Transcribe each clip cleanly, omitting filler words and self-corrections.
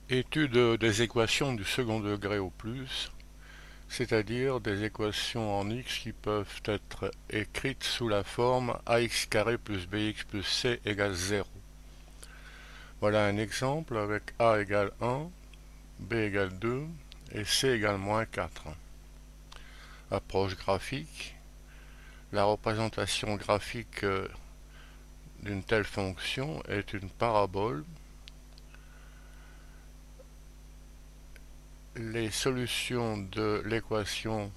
Étude des équations du second degré au plus, c'est-à-dire des équations en x qui peuvent être écrites sous la forme ax carré plus bx plus c égale 0. Voilà un exemple avec a égale 1, b égale 2 et c égale moins 4. Approche graphique. La représentation graphique d'une telle fonction est une parabole. Les solutions de l'équation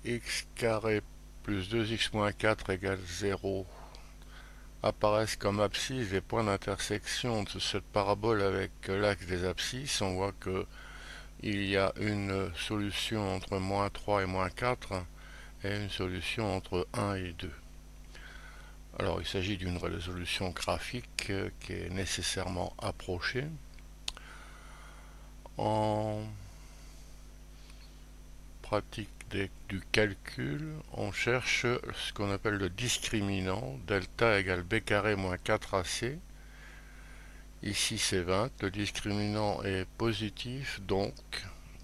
x carré plus 2x moins 4 égale 0 apparaissent comme abscisses des points d'intersection de cette parabole avec l'axe des abscisses. On voit que il y a une solution entre moins 3 et moins 4 et une solution entre 1 et 2. Alors il s'agit d'une résolution graphique qui est nécessairement approchée. En pratique du calcul, on cherche ce qu'on appelle le discriminant, delta égale b carré moins 4ac. Ici c'est 20, le discriminant est positif, donc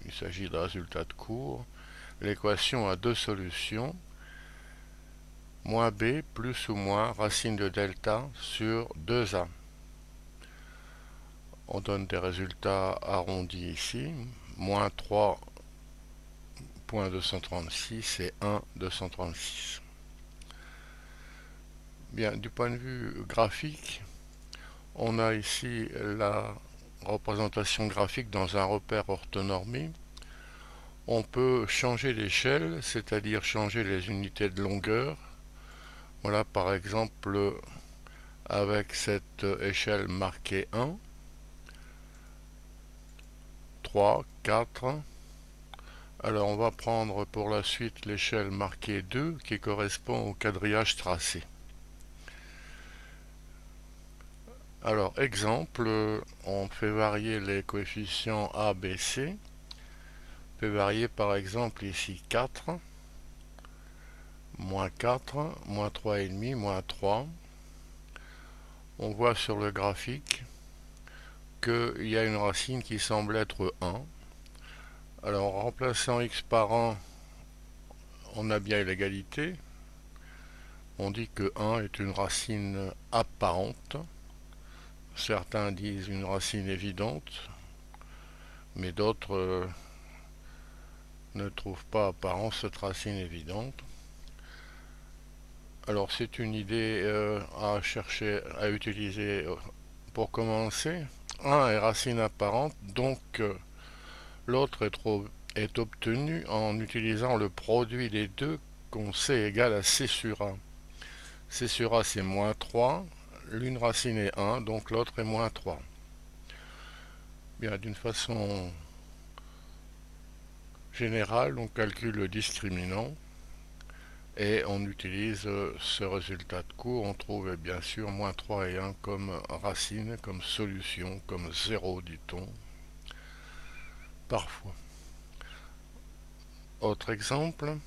il s'agit de résultats de cours. L'équation a deux solutions, moins b plus ou moins racine de delta sur 2a. On donne des résultats arrondis ici, moins 3,236 et 1,236. Bien, du point de vue graphique, on a ici la représentation graphique dans un repère orthonormé. On peut changer l'échelle, c'est-à-dire changer les unités de longueur. Voilà par exemple avec cette échelle marquée 1, 3, 4. Alors on va prendre pour la suite l'échelle marquée 2 qui correspond au quadrillage tracé. Alors exemple, on fait varier les coefficients A, B, C. On peut varier par exemple ici 4, moins 4, moins 3,5, moins 3. On voit sur le graphique qu'il y a une racine qui semble être 1. Alors en remplaçant x par 1, on a bien l'égalité. On dit que 1 est une racine apparente. Certains disent une racine évidente, mais d'autres ne trouvent pas apparent cette racine évidente. Alors c'est une idée à chercher, à utiliser pour commencer. 1 est racine apparente, donc l'autre est obtenu en utilisant le produit des deux qu'on sait égal à c sur a. C sur a c'est moins 3, l'une racine est 1, donc l'autre est moins 3. Bien, d'une façon générale, on calcule le discriminant et on utilise ce résultat de cours. On trouve bien sûr moins 3 et 1 comme racine, comme solution, comme 0 dit-on, parfois. Autre exemple,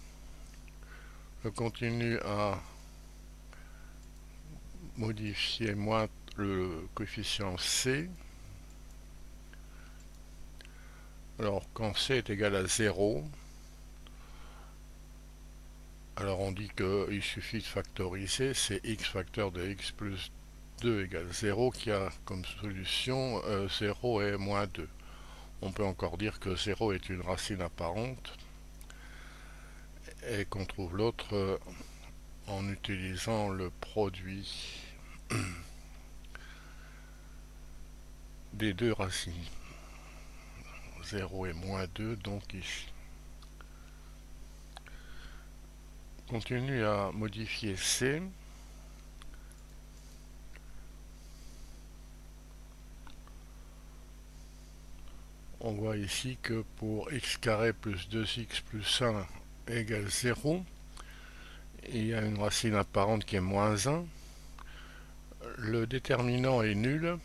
je continue à modifier le coefficient C. Alors quand C est égal à 0, alors on dit qu'il suffit de factoriser, c'est x facteur de x plus 2 égale 0 qui a comme solution 0 et moins 2. On peut encore dire que 0 est une racine apparente et qu'on trouve l'autre en utilisant le produit des deux racines. 0 et moins 2 donc ici. Continue à modifier C. On voit ici que pour x carré plus 2x plus 1 égale 0, il y a une racine apparente qui est moins 1. Le déterminant est nul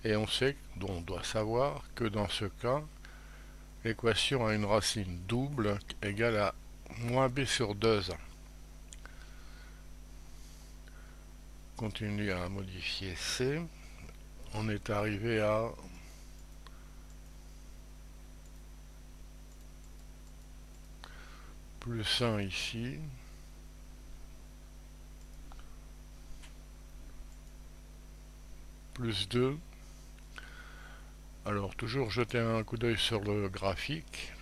et on sait, on doit savoir que dans ce cas, l'équation a une racine double égale à moins b sur 2a. Continue à modifier C. on est arrivé à plus 1 ici, plus 2. Alors toujours jeter un coup d'œil sur le graphique.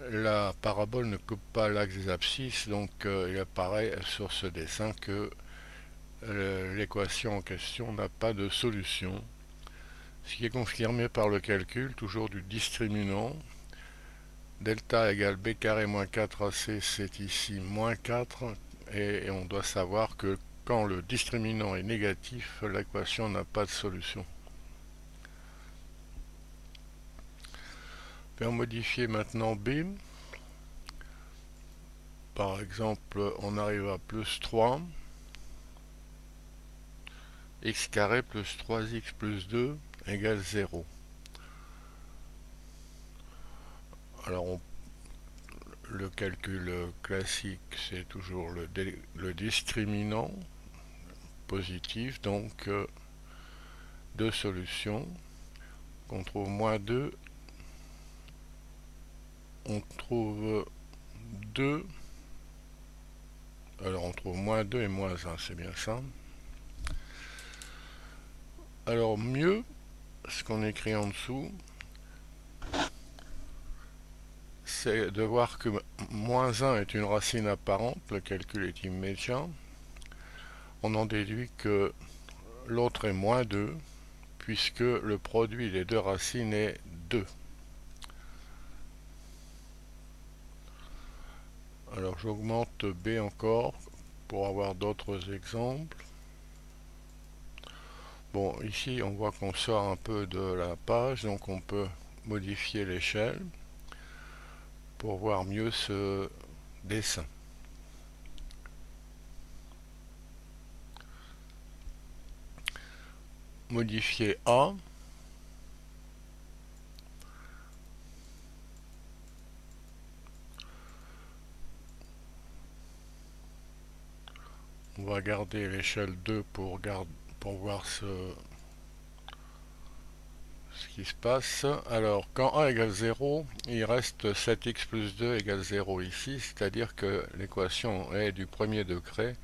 La parabole ne coupe pas l'axe des abscisses, donc il apparaît sur ce dessin que l'équation en question n'a pas de solution, ce qui est confirmé par le calcul toujours du discriminant. Delta égale b carré moins 4ac, c'est ici moins 4, et on doit savoir que quand le discriminant est négatif, l'équation n'a pas de solution. On va modifier maintenant b. Par exemple, on arrive à plus 3, x carré plus 3x plus 2 égale 0. Alors, le calcul classique, c'est toujours le discriminant positif, donc deux solutions. On trouve moins 2, on trouve 2, alors on trouve moins 2 et moins 1, c'est bien ça. Alors mieux, ce qu'on écrit en dessous, c'est de voir que moins 1 est une racine apparente, le calcul est immédiat. On en déduit que l'autre est moins 2, puisque le produit des deux racines est 2. Alors j'augmente B encore pour avoir d'autres exemples. Bon, ici on voit qu'on sort un peu de la page, donc on peut modifier l'échelle pour voir mieux ce dessin. Modifier A. On va garder l'échelle 2 pour voir ce qui se passe. Alors, quand A égale 0, il reste 7x plus 2 égale 0 ici, c'est-à-dire que l'équation est du premier degré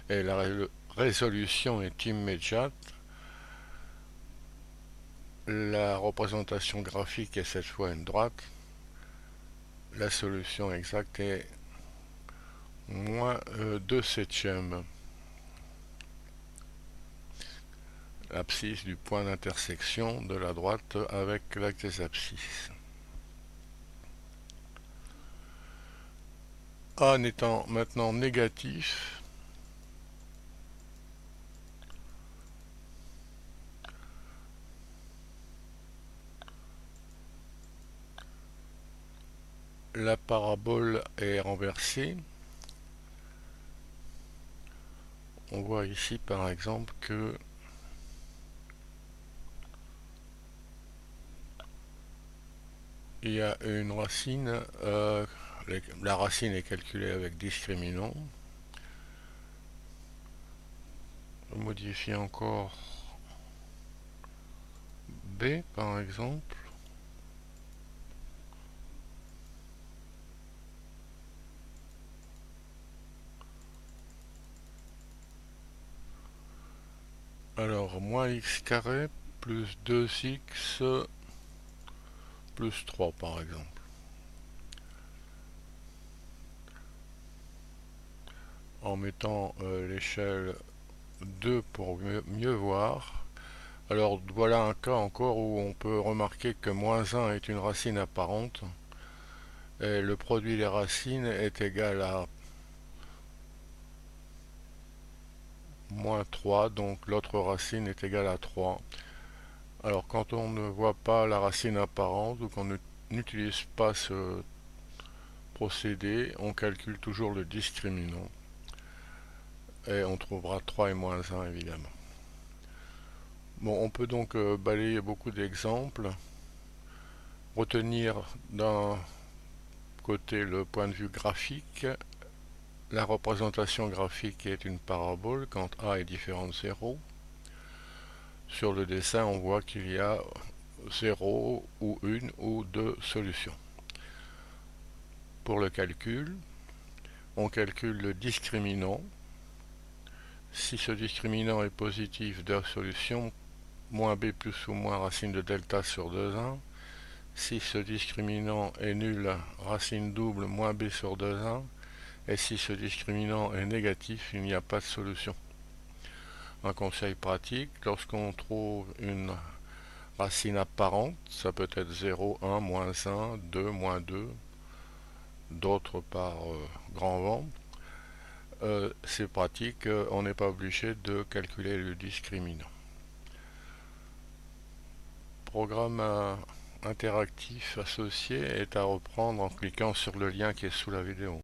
et la résolution est immédiate. La représentation graphique est cette fois une droite. La solution exacte est moins 2 septièmes. L'abscisse du point d'intersection de la droite avec l'axe des abscisses. A n'étant maintenant négatif, la parabole est renversée. On voit ici par exemple que il y a une racine, la racine est calculée avec discriminant. On modifie encore B par exemple. Alors, moins x carré plus 2x plus 3 par exemple. En mettant l'échelle 2 pour mieux voir. Alors voilà un cas encore où on peut remarquer que moins 1 est une racine apparente et le produit des racines est égal à moins 3, donc l'autre racine est égale à 3. Alors quand on ne voit pas la racine apparente ou qu'on n'utilise pas ce procédé, on calcule toujours le discriminant et on trouvera 3 et moins 1 évidemment. Bon, on peut donc balayer beaucoup d'exemples, retenir d'un côté le point de vue graphique. La représentation graphique est une parabole quand A est différent de 0. Sur le dessin, on voit qu'il y a 0 ou une ou deux solutions. Pour le calcul, on calcule le discriminant. Si ce discriminant est positif, deux solutions, moins b plus ou moins racine de delta sur 2,1. Si ce discriminant est nul, racine double moins b sur 2,1. Et si ce discriminant est négatif, il n'y a pas de solution. Un conseil pratique, lorsqu'on trouve une racine apparente, ça peut être 0, 1, moins 1, 2, moins 2, d'autres par grand vent, c'est pratique, on n'est pas obligé de calculer le discriminant. Programme interactif associé est à reprendre en cliquant sur le lien qui est sous la vidéo.